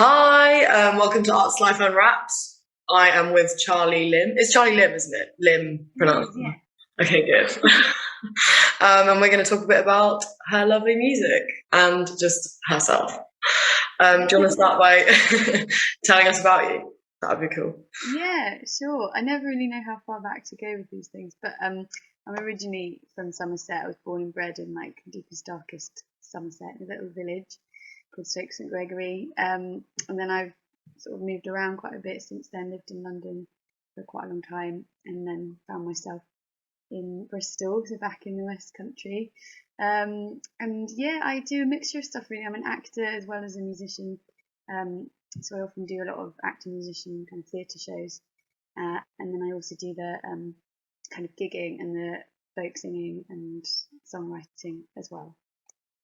Hi, welcome to Arts Life Unwrapped. I am with Charlie Limm. It's Charlie Limm, isn't it? Limm pronounced. Yeah. Okay, good. And we're going to talk a bit about her lovely music and just herself. Do you want to start by telling us about you? That would be cool. Yeah, sure. I never really know how far back to go with these things, but I'm originally from Somerset. I was born and bred in like deepest, darkest Somerset, in a little village called Stoke St Gregory. And then I've sort of moved around quite a bit since then. Lived in London for quite a long time, and then found myself in Bristol, so back in the West Country. And yeah, I do a mixture of stuff really. I'm an actor as well as a musician. So I often do a lot of acting, musician, kind of theatre shows, and then I also do the kind of gigging and the folk singing and songwriting as well.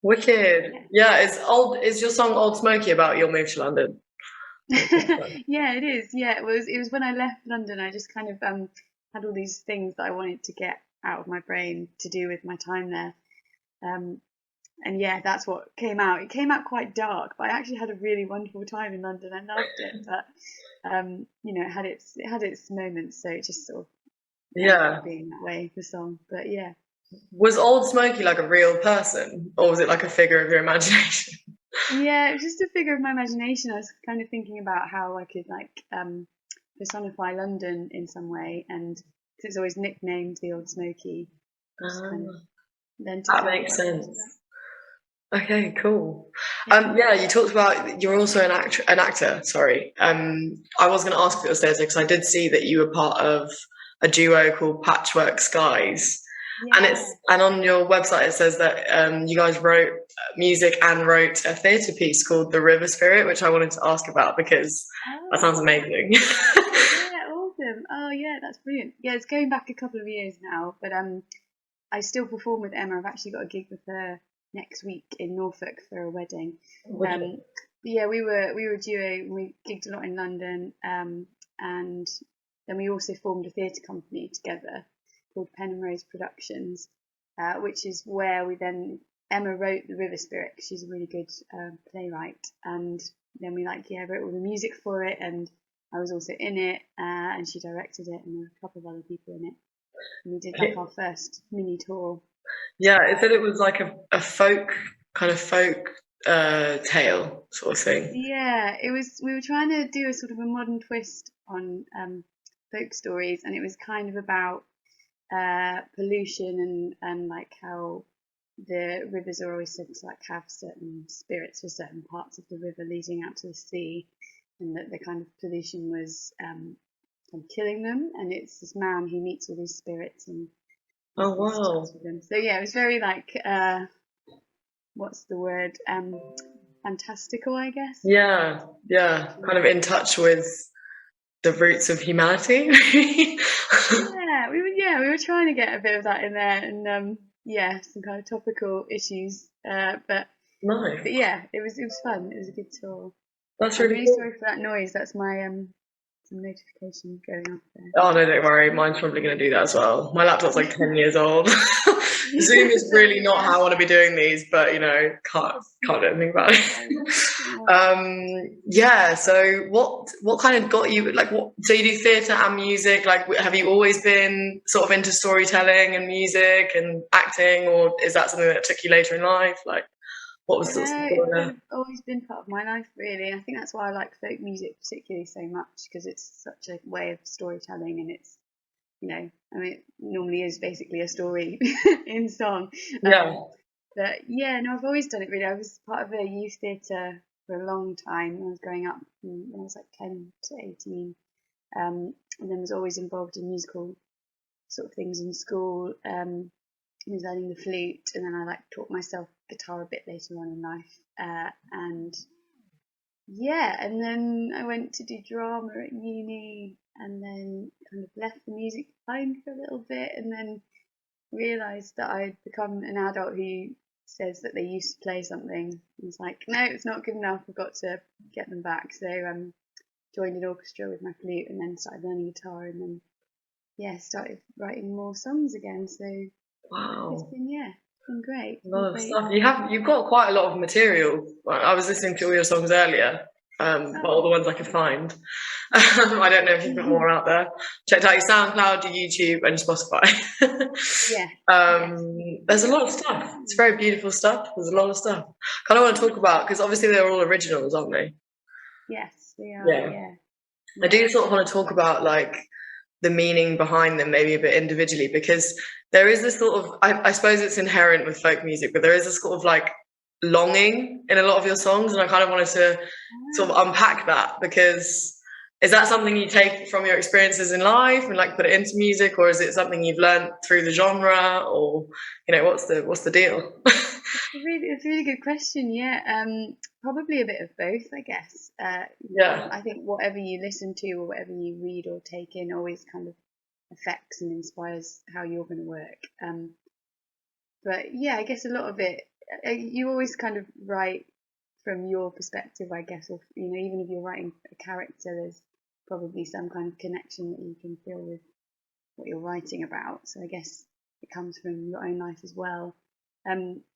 Wicked. Yeah, is your song Old Smoky about your move to London? Yeah, it is. Yeah, it was when I left London. I just kind of had all these things that I wanted to get out of my brain to do with my time there. And yeah, that's what came out. It came out quite dark, but I actually had a really wonderful time in London. I loved it, but it had its moments, so it just sort of ended up being that way, the song. But yeah. Was Old Smoky like a real person, or was it like a figure of your imagination? Yeah, it was just a figure of my imagination. I was kind of thinking about how I could like personify London in some way, and cause it's always nicknamed the Old Smoky. That makes sense. Okay, cool. Yeah, you talked about you're also an actor. Sorry. I was going to ask for your status because I did see that you were part of a duo called Patchwork Skies, and on your website it says that you guys wrote music and wrote a theatre piece called The River Spirit, which I wanted to ask about because that sounds amazing. Yeah, awesome. Oh yeah, that's brilliant. Yeah, it's going back a couple of years now, but I still perform with Emma. I've actually got a gig with her next week in Norfolk for a wedding. Yeah, we were a duo. We gigged a lot in London, and then we also formed a theatre company together called Pen and Rose Productions, which is where Emma wrote The River Spirit. She's a really good playwright, and then we wrote all the music for it, and I was also in it, and she directed it, and there were a couple of other people in it. And we did like our first mini tour. Yeah, it said it was like a folk tale sort of thing. Yeah, it was. We were trying to do a sort of a modern twist on folk stories, and it was kind of about pollution and like how the rivers are always said to like have certain spirits for certain parts of the river leading out to the sea, and that the kind of pollution was killing them. And it's this man who meets all these spirits and with them. So yeah, it was very like what's the word? Fantastical, I guess. Yeah, kind of in touch with the roots of humanity. We were trying to get a bit of that in there, and some kind of topical issues. But nice. But yeah, it was fun. It was a good tour. That's really cool. Sorry for that noise. That's my some notification going off there. Oh no, don't worry. Mine's probably going to do that as well. My laptop's like 10 years old. Zoom is really not how I want to be doing these, but you know, can't do anything about it. Yeah. So what kind of got you like? So you do theatre and music. Like, have you always been sort of into storytelling and music and acting, or is that something that took you later in life? Like, what was it's kind of always been part of my life, really. I think that's why I like folk music particularly so much, because it's such a way of storytelling, and it's, you know, I mean, it normally is basically a story in song. But yeah, no, I've always done it really. I was part of a youth theatre for a long time when I was growing up, when I was like 10 to 18. And then was always involved in musical sort of things in school. I was learning the flute, and then I like taught myself guitar a bit later on in life. And then I went to do drama at uni, and then kind of left the music behind for a little bit, and then realised that I'd become an adult who says that they used to play something. And it's like, no, it's not good enough. I've got to get them back. So joined an orchestra with my flute, and then started learning guitar, and then started writing more songs again. So it's been great. A lot of stuff. You've got quite a lot of material. I was listening to all your songs earlier. but all the ones I could find. I don't know if you've got more out there. Checked out your SoundCloud, your YouTube, and your Spotify. There's a lot of stuff. It's very beautiful stuff. There's a lot of stuff. Kind of want to talk about, because obviously they're all originals, aren't they? Yes, they are. Yeah. I do sort of want to talk about like the meaning behind them, maybe a bit individually, because there is this sort of, I suppose it's inherent with folk music, but there is this sort of like longing in a lot of your songs, and I kind of wanted to sort of unpack that, because is that something you take from your experiences in life and like put it into music, or is it something you've learned through the genre, or what's the deal? It's a really good question. Yeah, probably a bit of both, I guess. I think whatever you listen to or whatever you read or take in always kind of affects and inspires how you're going to work. But yeah, I guess a lot of it, you always kind of write from your perspective, I guess, or even if you're writing a character, there's probably some kind of connection that you can feel with what you're writing about. So I guess it comes from your own life as well.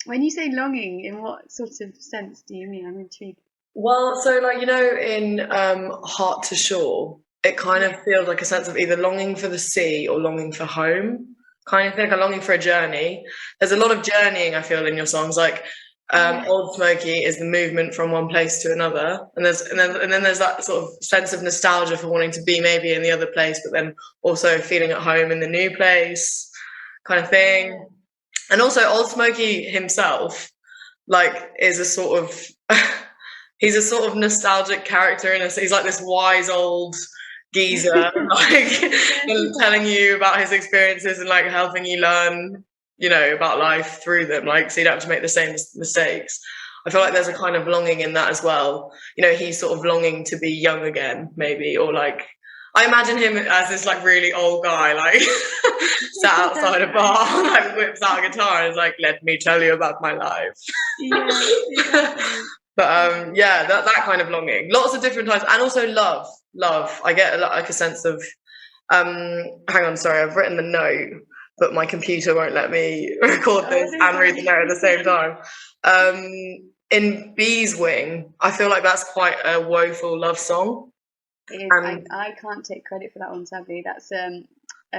When you say longing, in what sort of sense do you mean? I'm intrigued. Well, so like in Heart to Shore, it kind of feels like a sense of either longing for the sea or longing for home, kind of thing, like a longing for a journey. There's a lot of journeying, I feel, in your songs. Like Old Smoky is the movement from one place to another, and then there's that sort of sense of nostalgia for wanting to be maybe in the other place, but then also feeling at home in the new place, kind of thing. And also Old Smoky himself, like, is a sort of he's a sort of nostalgic character he's like this wise old geezer, like telling you about his experiences and like helping you learn, about life through them, like, so you don't have to make the same mistakes. I feel like there's a kind of longing in that as well. He's sort of longing to be young again, maybe, or like, I imagine him as this like really old guy, like sat outside a bar, like whips out a guitar and is like, "Let me tell you about my life." But that kind of longing, lots of different types, and also love. I get like a sense of hang on, sorry, I've written the note, but my computer won't let me record this and read the note at the same time. In Bee's Wing, I feel like that's quite a woeful love song. It is. I can't take credit for that one, sadly. That's a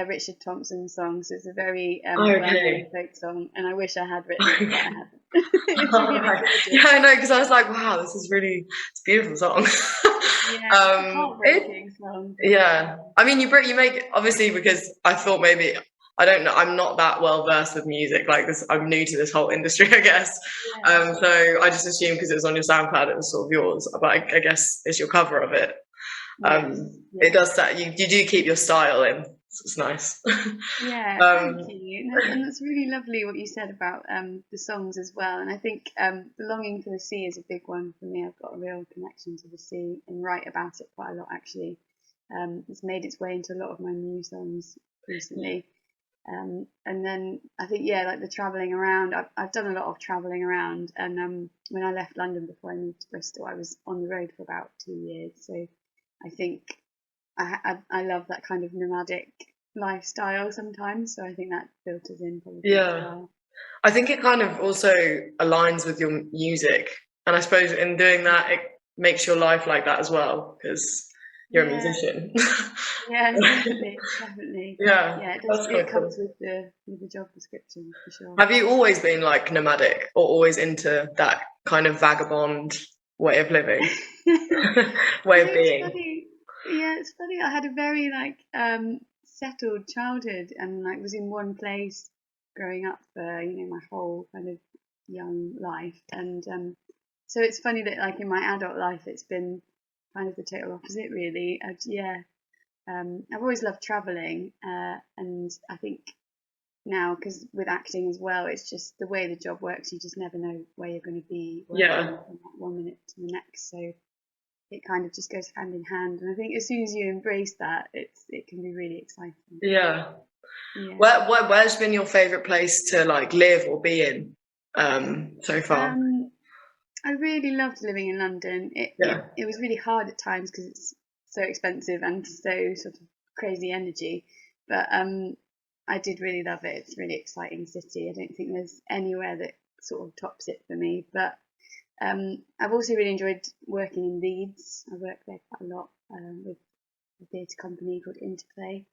Richard Thompson song, so it's a very well-known folk song, and I wish I had written it, but I haven't. I know, because I was like, wow, it's a beautiful song. Heartbreaking song. Yeah, I mean, you make, obviously, because I thought maybe, I don't know, I'm not that well versed with music, like this, I'm new to this whole industry, I guess. So I just assumed because it was on your SoundCloud it was sort of yours, but I guess it's your cover of it. It does that, you do keep your style in, so it's nice. Thank you. And that's really lovely what you said about the songs as well, and I think the longing for the sea is a big one for me. I've got a real connection to the sea and write about it quite a lot, actually. It's made its way into a lot of my new songs recently. And then I think, like the travelling around, I've done a lot of travelling around, and when I left London before I moved to Bristol, I was on the road for about 2 years, so I think I love that kind of nomadic lifestyle sometimes, so I think that filters in probably as well. I think it kind of also aligns with your music, and I suppose in doing that it makes your life like that as well, because you're a musician. Definitely. It comes with the job description, for sure. Have you always been like nomadic, or always into that kind of vagabond way of living? Way of being? It's funny. I had a very settled childhood, and was in one place growing up for my whole kind of young life, and so it's funny that in my adult life it's been kind of the total opposite, really. I've always loved traveling, and I think now, because with acting as well, it's just the way the job works, you just never know where you're going to be from 1 minute to the next, so it kind of just goes hand in hand, and I think as soon as you embrace that, it can be really exciting. Where's been your favorite place to live or be in so far? I really loved living in London. It was really hard at times because it's so expensive and so sort of crazy energy, but I did really love it. It's a really exciting city. I don't think there's anywhere that sort of tops it for me, but I've also really enjoyed working in Leeds. I work there quite a lot with a theatre company called Interplay.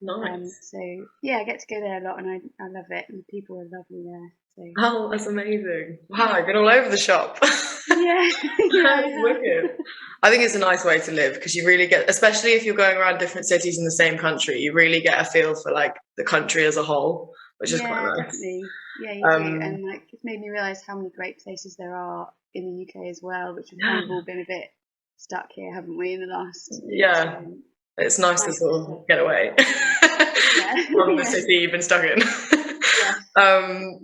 Nice. So yeah, I get to go there a lot, and I love it, and the people are lovely there. So Oh, that's amazing. Wow, I've been all over the shop. yeah, yeah, That's wicked. I think it's a nice way to live because you really get, especially if you're going around different cities in the same country, you really get a feel for like the country as a whole, which is quite nice. definitely. Yeah, you do, and like it's made me realise how many great places there are in the UK as well, which we've kind of all been a bit stuck here, haven't we, in the last year? Yeah, it's nice to sort of get away from the city you've been stuck in.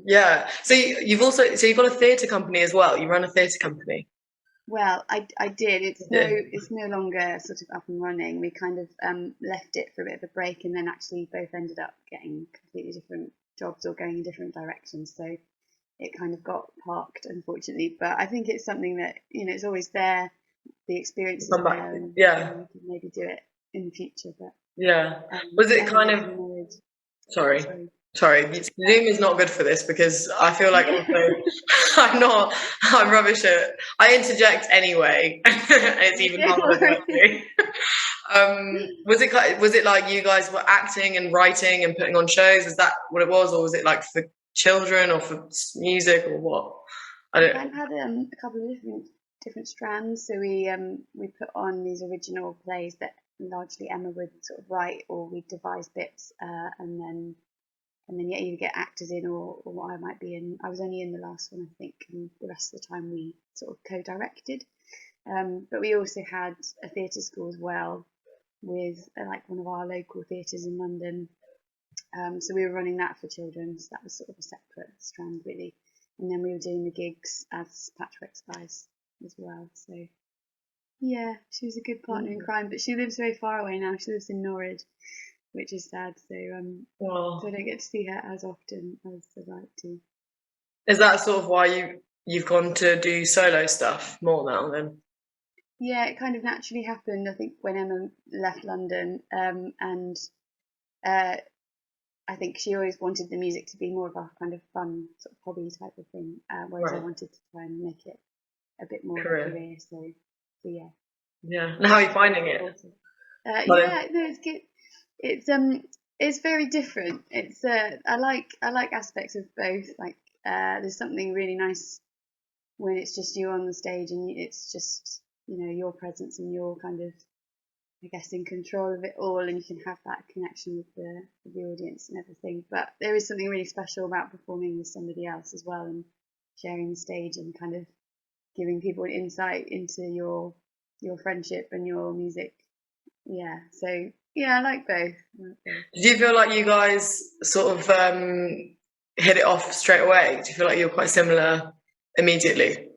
Yeah. So you've got a theatre company as well. You run a theatre company. Well, I did. It's no longer sort of up and running. We kind of left it for a bit of a break, and then actually both ended up getting completely different jobs or going in different directions. So it kind of got parked, unfortunately. But I think it's something that it's always there. The experience is there, and we can maybe do it in the future. But was it kind of? Sorry. Zoom is not good for this because I feel like also I'm rubbish at. I interject anyway, and it's even harder for me. Was it like you guys were acting and writing and putting on shows? Is that what it was, or was it like for children or for music or what? I've had a couple of different strands. So we put on these original plays that largely Emma would sort of write, or we'd devise bits, and then either get actors in or I might be in. I was only in the last one, I think, and the rest of the time we sort of co-directed. But we also had a theatre school as well with like one of our local theatres in London. So we were running that for children. So that was sort of a separate strand really. And then we were doing the gigs as Patchwork Spies as well. So yeah, she was a good partner in crime, but she lives very far away now. She lives in Norwich, which is sad. So so I don't get to see her as often as I'd like to. Is that sort of why you've gone to do solo stuff more now then? Yeah, it kind of naturally happened, I think, when Emma left London, and I think she always wanted the music to be more of a kind of fun sort of hobby type of thing, whereas I wanted to try and make it a bit more of a career. So yeah. Yeah. And how are you finding it? Yeah, no, it's good. It's very different. It's I like aspects of both. Like there's something really nice when it's just you on the stage and it's just your presence and you're kind of, I guess, in control of it all, and you can have that connection with the audience and everything. But there is something really special about performing with somebody else as well, and sharing the stage and kind of giving people an insight into your friendship and your music. Yeah, so yeah, I like both. Did you feel like you guys sort of hit it off straight away? Do you feel like you were quite similar immediately?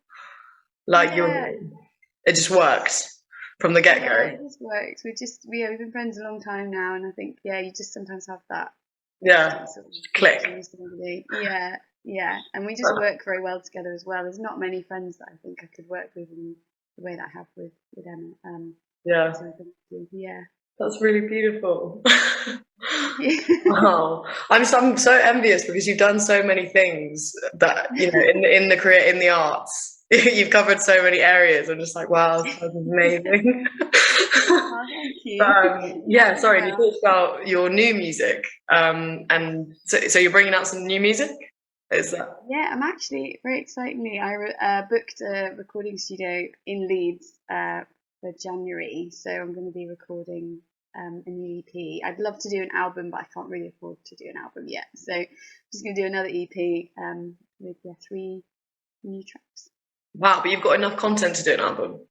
Like it just worked from the get-go? Yeah, it just works. We've been friends a long time now, and I think you just sometimes have that sort of click. Yeah, and we just work very well together as well. There's not many friends that I think I could work with in the way that I have with Emma. Yeah. That's really beautiful. Wow. I'm so envious because you've done so many things that in the arts. You've covered so many areas. I'm just like, wow, that's amazing. Oh, thank you. Sorry, you talked about your new music, and so you're bringing out some new music. Is that? Yeah, I'm actually very excitingly. I booked a recording studio in Leeds for January, so I'm going to be recording a new EP. I'd love to do an album, but I can't really afford to do an album yet. So I'm just going to do another EP with 3 new tracks. Wow, but you've got enough content to do an album.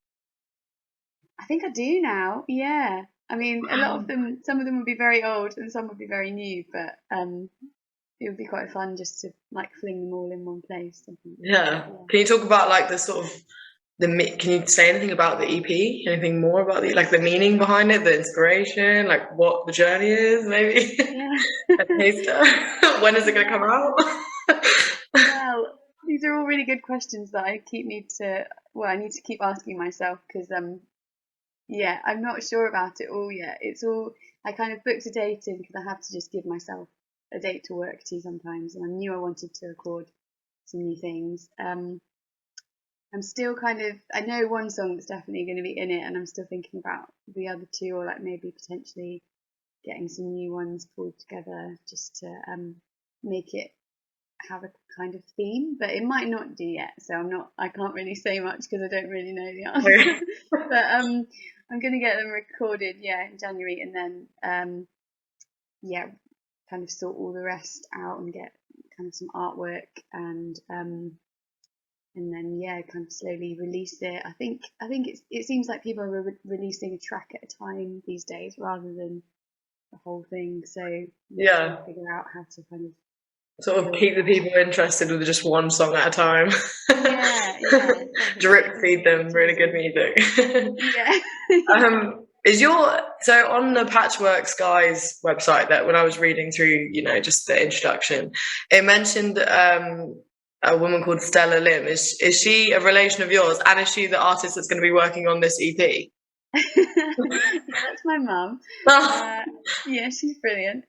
I think I do now. Yeah, I mean, a lot of them. Some of them would be very old, and some would be very new. But it would be quite fun just to like fling them all in one place. Yeah. Can you talk about like the sort of can you say anything about the EP? Anything more about the meaning behind it, the inspiration, like what the journey is, maybe? Yeah. A taster. When is it going to come out? Well, these are all really good questions that I need to keep asking myself because I'm not sure about it all yet. It's all, I kind of booked a date in because I have to just give myself a date to work to sometimes, and I knew I wanted to record some new things. I'm still kind of, I know one song that's definitely going to be in it, and I'm still thinking about the other two, or like maybe potentially getting some new ones pulled together just to make it have a kind of theme, but it might not do yet, so I can't really say much because I don't really know the answer. But I'm going to get them recorded, in January, and then kind of sort all the rest out and get kind of some artwork, and then kind of slowly release it. I think it seems like people are releasing a track at a time these days rather than the whole thing. So trying to figure out how to kind of sort of keep the people interested with just one song at a time. Drip feed them really good music. So on the Patchwork Skies website, that when I was reading through, just the introduction, it mentioned a woman called Stella Limm. Is she a relation of yours, and is she the artist that's going to be working on this EP? That's my mum. She's brilliant.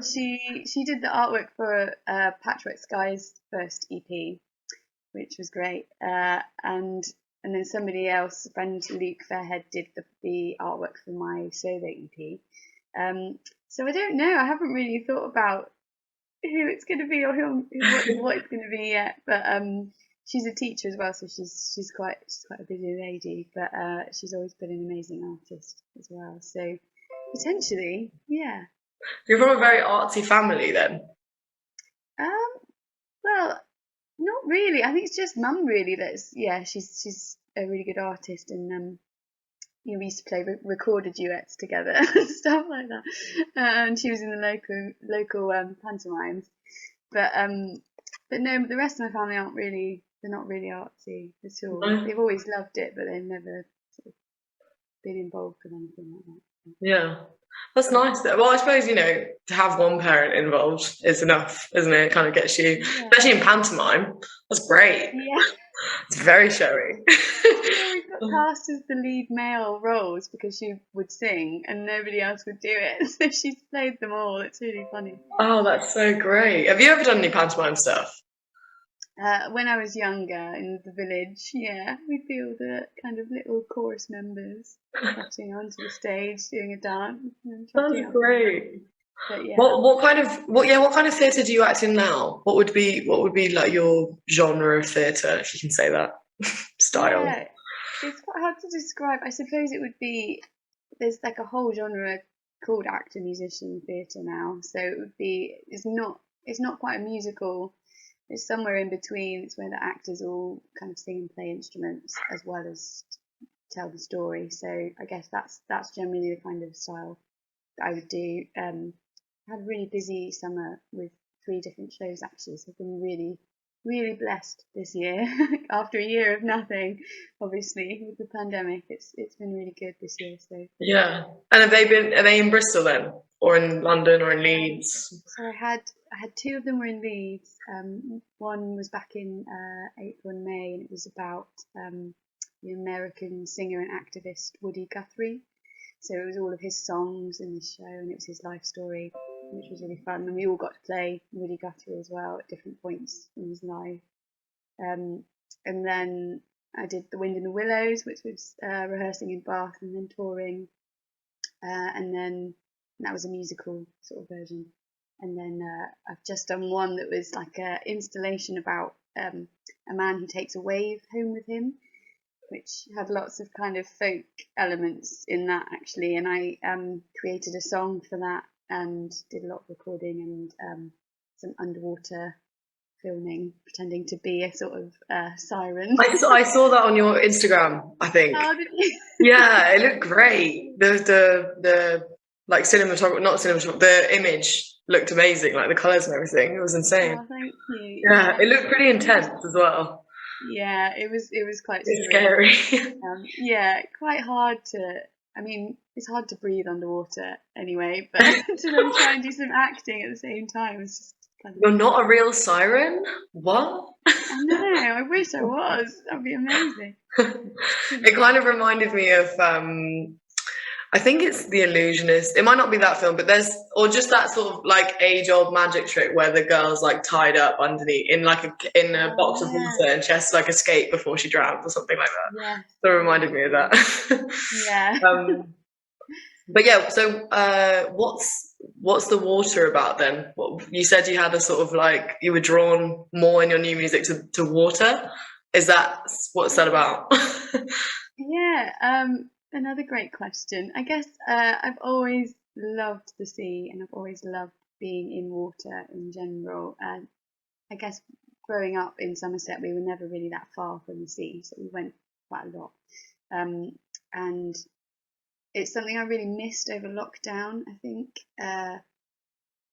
She did the artwork for Patchwork Skies' first EP, which was great. And then somebody else, friend Luke Fairhead, did the artwork for my solo EP. So I don't know. I haven't really thought about who it's going to be or what it's going to be yet. But she's a teacher as well, so she's quite a busy lady. But she's always been an amazing artist as well. So potentially, yeah. You're from a very artsy family, then. Well, not really. I think it's just mum, really. She's a really good artist, and we used to play recorder duets together and stuff like that. And she was in the local pantomimes. But no, the rest of my family they're not really artsy at all. They've always loved it, but they've never sort of been involved in anything like that. Yeah. That's nice. Well, I suppose, to have one parent involved is enough, isn't it? It kind of gets you, especially in pantomime. That's great. Yeah. It's very showy. We got cast as the lead male roles because she would sing and nobody else would do it. So she's played them all. It's really funny. Oh, that's so great. Have you ever done any pantomime stuff? When I was younger in the village, we'd be all the kind of little chorus members marching onto the stage doing a dance. That's great. But, what kind of theatre do you act in now? What would be like your genre of theatre, if you can say that? Style. Yeah, it's quite hard to describe. I suppose it would be, there's like a whole genre called actor musician theatre now. So it would be, it's not quite a musical. It's somewhere in between. It's where the actors all kind of sing and play instruments as well as tell the story. So I guess that's generally the kind of style that I would do. I had a really busy summer with 3 different shows actually, so I've been really, really blessed this year. After a year of nothing, obviously with the pandemic, it's been really good this year. So yeah. And are they in Bristol then, or in London, or in Leeds? So I had 2 of them were in Leeds. One was back in April and May, and it was about the American singer and activist Woody Guthrie. So it was all of his songs in this show, and it was his life story, which was really fun. And we all got to play Woody Guthrie as well at different points in his life. And then I did The Wind in the Willows, which was rehearsing in Bath and then touring. And then that was a musical sort of version. And then I've just done one that was like an installation about a man who takes a wave home with him, which had lots of kind of folk elements in that actually. And I created a song for that and did a lot of recording and some underwater filming, pretending to be a sort of siren. I saw that on your Instagram, I think. Oh, did you? Yeah, it looked great. The like cinematography, not cinematography, the image looked amazing, like the colours and everything. It was insane. Oh, thank you. Yeah, it looked pretty intense as well. Yeah, it was quite scary. Quite hard to. I mean, it's hard to breathe underwater anyway, but to then try and do some acting at the same time is just kind of. You're not a real siren? What? I know. I wish I was. That'd be amazing. It kind of reminded me of I think it's The Illusionist. It might not be that film, but there's, or just that sort of like age-old magic trick where the girl's like tied up underneath in like a box of water, and she has to like escape before she drowns or something like that. Yeah. So it reminded me of that. Yeah. But yeah, so what's the water about then? You said you had a sort of like, you were drawn more in your new music to water. Is that, what's that about? Yeah, another great question. I guess I've always loved the sea, and I've always loved being in water in general. And I guess growing up in Somerset, we were never really that far from the sea, so we went quite a lot. And it's something I really missed over lockdown, I think.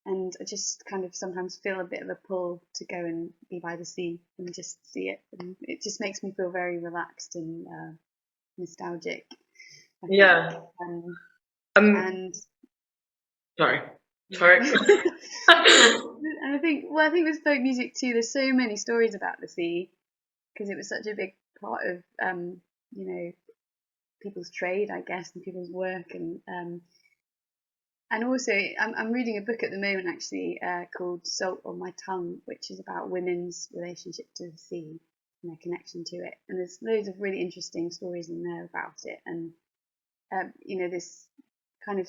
And I just kind of sometimes feel a bit of a pull to go and be by the sea and just see it. And it just makes me feel very relaxed and nostalgic. Yeah. And sorry. and I think with folk music too, there's so many stories about the sea because it was such a big part of you know, people's trade, I guess, and people's work. And also, I'm reading a book at the moment actually called Salt on My Tongue, which is about women's relationship to the sea and their connection to it. And there's loads of really interesting stories in there about it. And, you know, this kind of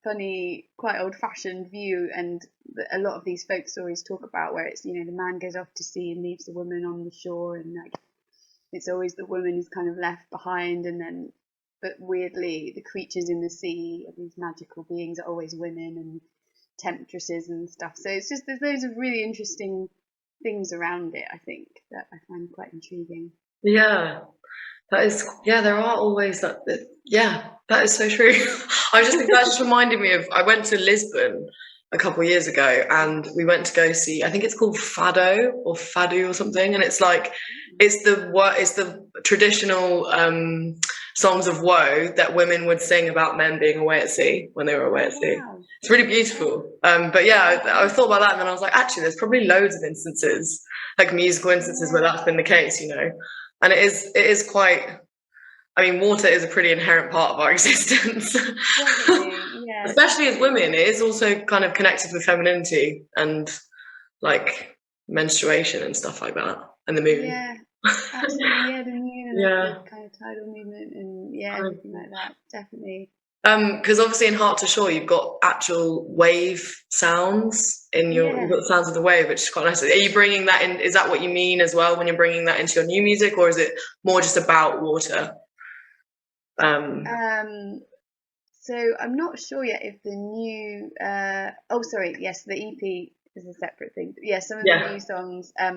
funny, quite old-fashioned view, and a lot of these folk stories talk about where it's, you know, the man goes off to sea and leaves the woman on the shore, and like it's always the woman who's kind of left behind, and then but weirdly the creatures in the sea, these magical beings, are always women and temptresses and stuff. So it's just, there's loads of really interesting things around it, I think, that I find quite intriguing. Yeah, that is, yeah, there are always that, yeah, that is so true. I just think that just reminded me of, I went to Lisbon a couple of years ago, and we went to go see, I think it's called Fado or Fado or something, and it's like, it's the traditional songs of woe that women would sing about men being away at sea when they were away at sea. Wow. It's really beautiful. But yeah, I thought about that, and then I was like, actually, there's probably loads of instances, like musical instances, where that's been the case, you know. And it is quite, I mean, water is a pretty inherent part of our existence. Yeah, especially as women. It is also kind of connected with femininity and like menstruation and stuff like that, and the moon. Yeah, absolutely. Yeah, the moon and the kind of tidal movement, and everything like that, definitely. Because obviously in Heart to Shore you've got actual wave sounds in your, you've got the sounds of the wave, which is quite nice. Are you bringing that in? Is that what you mean as well when you're bringing that into your new music, or is it more just about water? So I'm not sure yet if the new yes, the EP is a separate thing. But yeah, some of the new songs. I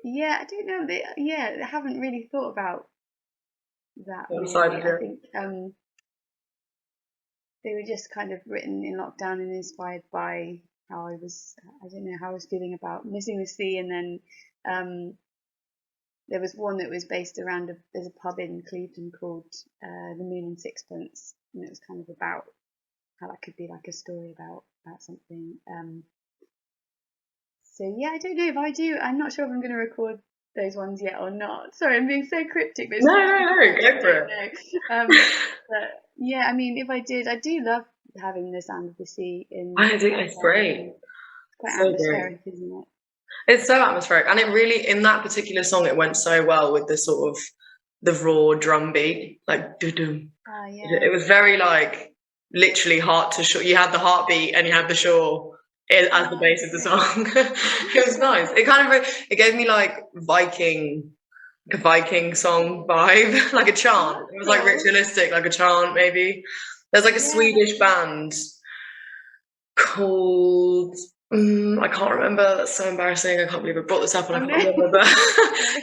don't know. They haven't really thought about that. Really. I think they were just kind of written in lockdown and inspired by how I was feeling about missing the sea, and then there was one that was based around there's a pub in Clevedon called The Moon and Sixpence, and it was kind of about how that could be like a story about something. So yeah, I don't know if I do. I'm not sure if I'm going to record those ones yet or not. Sorry, I'm being so cryptic. But no, go for it. But yeah, I mean, if I did, I do love having the sound of the sea in. I think it's great. It's quite atmospheric, isn't it? It's so atmospheric, and it really, in that particular song, it went so well with the sort of the raw drum beat, like doo-doo. It was very like literally heart to shore. You had the heartbeat and you had the shore as the base of the song. It was nice. It kind of, it gave me like Viking song vibe, like a chant. It was like ritualistic, like a chant maybe. There's like a Swedish band called, I can't remember. That's so embarrassing. I can't believe I brought this up and I can't remember. But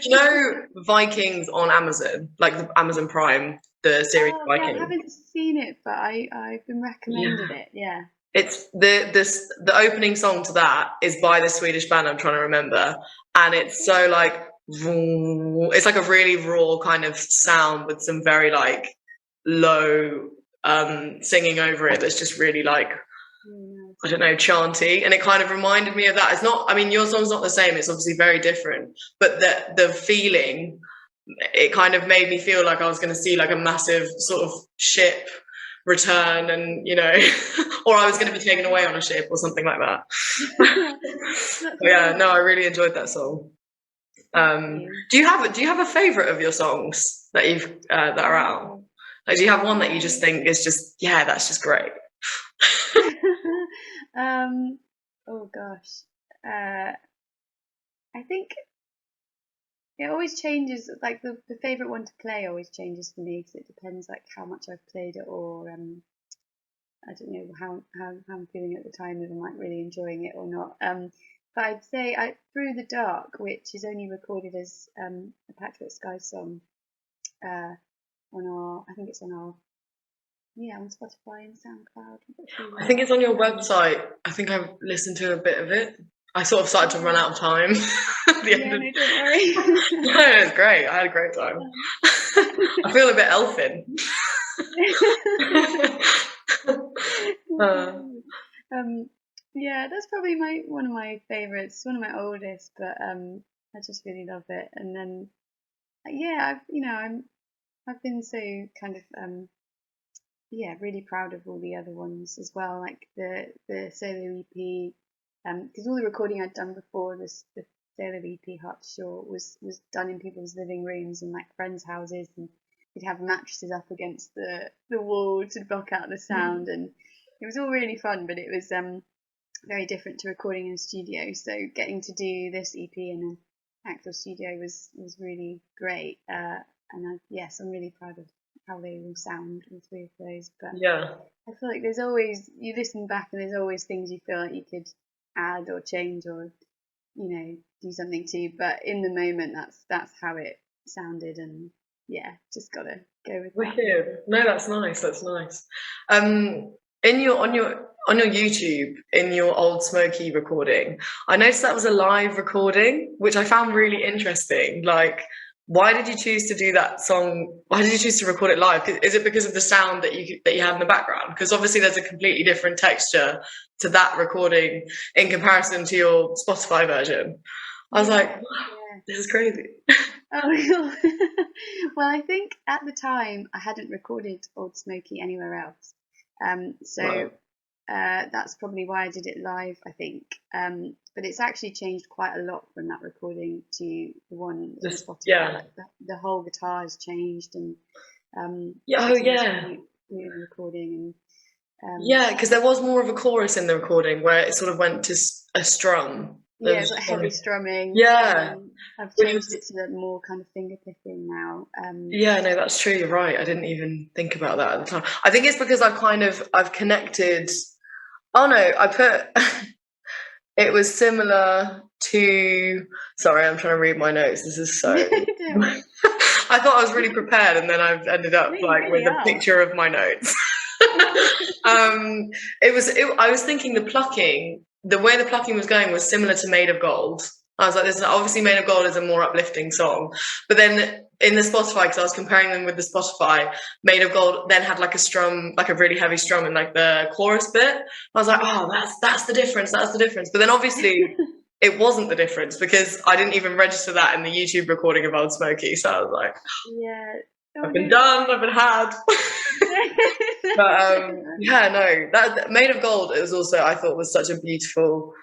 you know, Vikings on Amazon, like the Amazon Prime, the series Vikings. I haven't seen it, but I've been recommended it. Yeah. It's the opening song to that is by the Swedish band I'm trying to remember, and it's so like, it's like a really raw kind of sound with some very like low singing over it. That's just really like, I don't know, chanty, and it kind of reminded me of that. It's not, I mean, your song's not the same, it's obviously very different, but the feeling it kind of made me feel like I was going to see like a massive sort of ship return, and you know, or I was going to be taken away on a ship or something like that. Yeah, no, I really enjoyed that song. Do you have a favorite of your songs that you've that are out? Like, do you have one that you just think is just, yeah, that's just great? Oh gosh, I think it always changes. Like the favorite one to play always changes for me, because it depends like how much I've played it, or I don't know how I'm feeling at the time, if I'm like really enjoying it or not. But I'd say Through the Dark, which is only recorded as a Patchwork Sky song, I think it's on our, on Spotify and SoundCloud. I think it's on your website. I think I've listened to a bit of it. I sort of started to run out of time. At the end of... no, don't worry. No, it was great. I had a great time. I feel a bit elfin. Yeah, that's probably one of my favorites, one of my oldest, but I just really love it. And then I've been so kind of really proud of all the other ones as well, like the solo EP, because all the recording I'd done before this, the solo EP Heart Short, was done in people's living rooms and like friends' houses, and we'd have mattresses up against the wall to block out the sound, and it was all really fun, but it was very different to recording in a studio. So getting to do this EP in an actual studio was really great, and I'm really proud of how they all sound, all three of those. But yeah, I feel like there's always, you listen back and there's always things you feel like you could add or change or do something to, but in the moment that's how it sounded, and just gotta go with that. Wicked. No, that's nice. On your YouTube, in your Old Smoky recording, I noticed that was a live recording, which I found really interesting. Like, why did you choose to do that song? Why did you choose to record it live? Is it because of the sound that you had in the background? Because obviously there's a completely different texture to that recording in comparison to your Spotify version. I was like, wow, this is crazy. Oh, well, I think at the time I hadn't recorded Old Smoky anywhere else. So that's probably why I did it live, I think. But it's actually changed quite a lot from that recording to the one on Spotify. Yeah. Like the whole guitar has changed, and recording, and because there was more of a chorus in the recording where it sort of went to a strum. It's like heavy strumming. Yeah. I've changed it to the more kind of finger picking now. Yeah, no, that's true. You're right. I didn't even think about that at the time. I think it's because I've connected. Oh no, I put it was similar to. Sorry, I'm trying to read my notes. This is so. I thought I was really prepared, and then I've ended up with a picture of my notes. I was thinking the way the plucking was going was similar to Made of Gold. I was like, this is obviously Made of Gold is a more uplifting song, but then in the Spotify, because I was comparing them with the Spotify, Made of Gold then had like a strum, like a really heavy strum in like the chorus bit. I was like, oh, that's the difference. But then obviously it wasn't the difference, because I didn't even register that in the YouTube recording of Old Smoky. So I was like, I've been done, I've been had. But that Made of Gold is also, I thought, was such a beautiful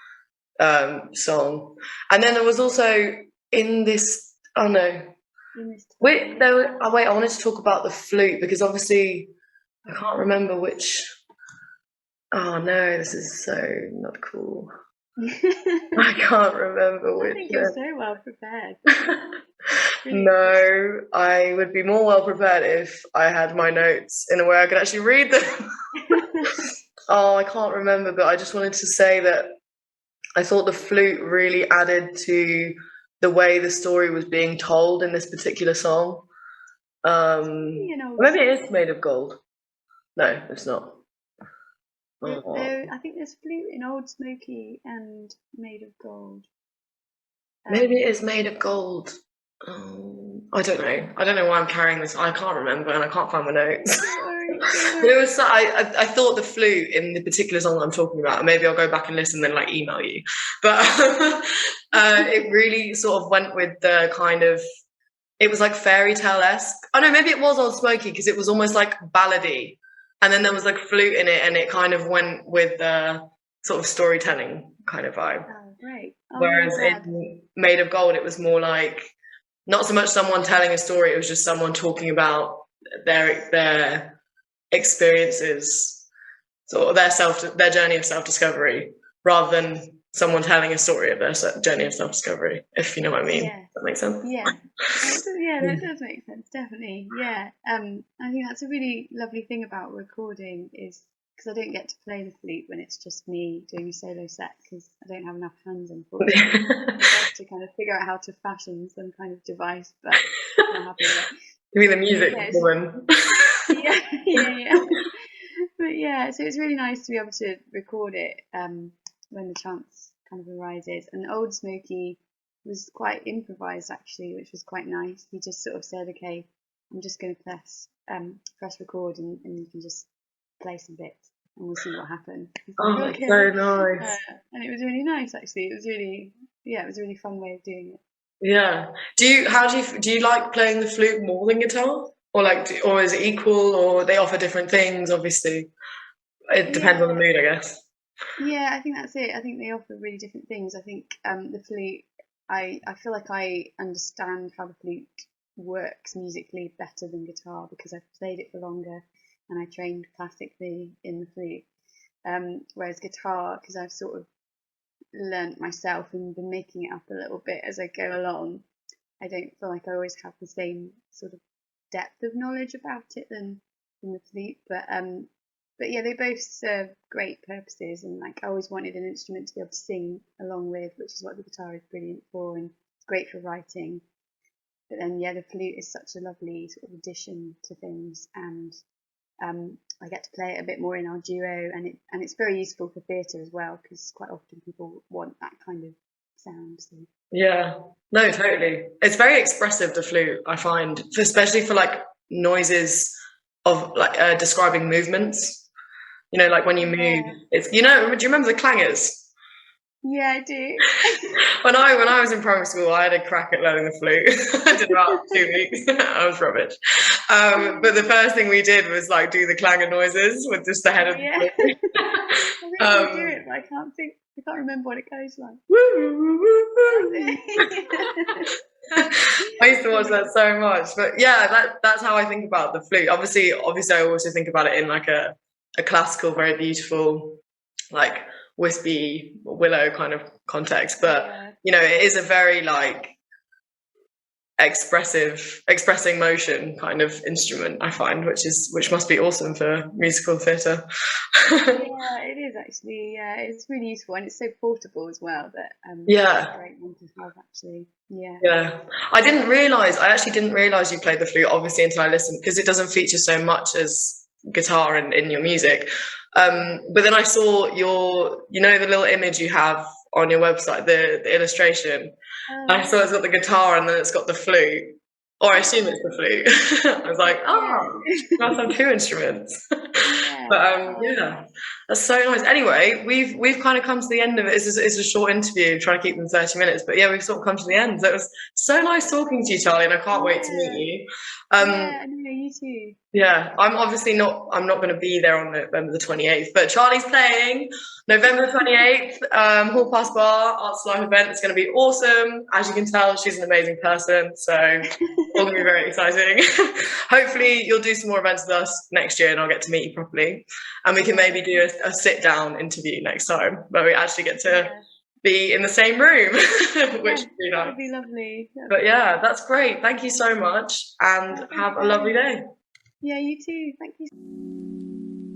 song. And then there was also in this, I wanted to talk about the flute, because obviously I can't remember which. Oh no, this is so not cool. I can't remember which. I think you're so well prepared. No, I would be more well prepared if I had my notes in a way I could actually read them. Oh, I can't remember, but I just wanted to say that I thought the flute really added to the way the story was being told in this particular song. Maybe it is Made of Gold. No, it's not. I think there's flute in Old Smoky and Made of Gold. Maybe it is Made of Gold. I don't know why I'm carrying this. I can't remember, and I can't find my notes. But it was. I thought the flute in the particular song that I'm talking about. Maybe I'll go back and listen, then email you. But it really sort of went with the kind of it was like fairy tale-esque. Oh no, maybe it was Old Smoky because it was almost like ballady, and then there was like flute in it, and it kind of went with the sort of storytelling kind of vibe. Oh, great. Oh, Whereas I'm glad. in Made of Gold, it was more like not so much someone telling a story; it was just someone talking about their experiences, sort of their journey of self-discovery, rather than someone telling a story of their journey of self-discovery, if you know what I mean. Yeah. Does that make sense? Yeah. That does make sense, definitely. Yeah. I think that's a really lovely thing about recording is because I don't get to play the flute when it's just me doing a solo set because I don't have enough hands, unfortunately. I'd love to kind of figure out how to fashion some kind of device, but I'm not happy with it. You mean the music Yeah, woman? yeah. But yeah, so it's really nice to be able to record it when the chance kind of arises. And Old Smoky was quite improvised actually, which was quite nice. He just sort of said, "Okay, I'm just going to press record, and you can just play some bits, and we'll see what happens." Oh, Like, that's so nice. And it was really nice actually. It was a really fun way of doing it. Yeah. Do you like playing the flute more than guitar, or like, or is it equal, or they offer different things? Obviously, it depends on the mood, I guess. Yeah, I think that's it. I think they offer really different things. I think the flute, I feel like I understand how the flute works musically better than guitar because I've played it for longer and I trained classically in the flute. Whereas guitar, because I've sort of learnt myself and been making it up a little bit as I go along, I don't feel like I always have the same sort of depth of knowledge about it than the flute. But yeah, they both serve great purposes, and like I always wanted an instrument to be able to sing along with, which is what the guitar is brilliant for, and it's great for writing. But then yeah, the flute is such a lovely sort of addition to things, and I get to play it a bit more in our duo, and it's very useful for theatre as well because quite often people want that kind of sound. So. Yeah. No, totally. It's very expressive, the flute, I find, especially for like noises of like describing movements. You know, like when you move, it's, you know, do you remember the clangers? Yeah, I do. When I was in primary school, I had a crack at learning the flute. I did about 2 weeks. I was rubbish. But the first thing we did was like do the clanger noises with just the head of the flute. I do it, but I can't remember what it goes like. I used to watch that so much, but yeah, that's how I think about the flute. Obviously, I also think about it in like a classical, very beautiful, like wispy willow kind of context. But you know, it is a very like expressing motion kind of instrument, I find, which must be awesome for musical theatre. Yeah, it is actually. Yeah, it's really useful and it's so portable as well. That yeah, it's a great one to have actually. Yeah. Yeah, I actually didn't realize you played the flute, obviously, until I listened, because it doesn't feature so much as guitar in your music. But then I saw you know, the little image you have on your website, the illustration. I saw it's got the guitar and then it's got the flute, or I assume it's the flute. I was like, you must have 2 instruments. But yeah, that's so nice. Anyway, we've kind of come to the end of it. It's a short interview, trying to keep them 30 minutes. But yeah, we've sort of come to the end. So it was so nice talking to you, Charlie, and I can't wait to meet you. Yeah, you too. Yeah, I'm not going to be there on November the 28th, but Charlie's playing November 28th, Hall Pass Bar, Arts Live event. It's going to be awesome. As you can tell, she's an amazing person, so it's all going to be very exciting. Hopefully you'll do some more events with us next year and I'll get to meet you properly. And we can maybe do a sit-down interview next time where we actually get to be in the same room, which would be nice. That would be lovely. But yeah, that's great. Thank you so much and have a lovely day. Yeah, you too. Thank you.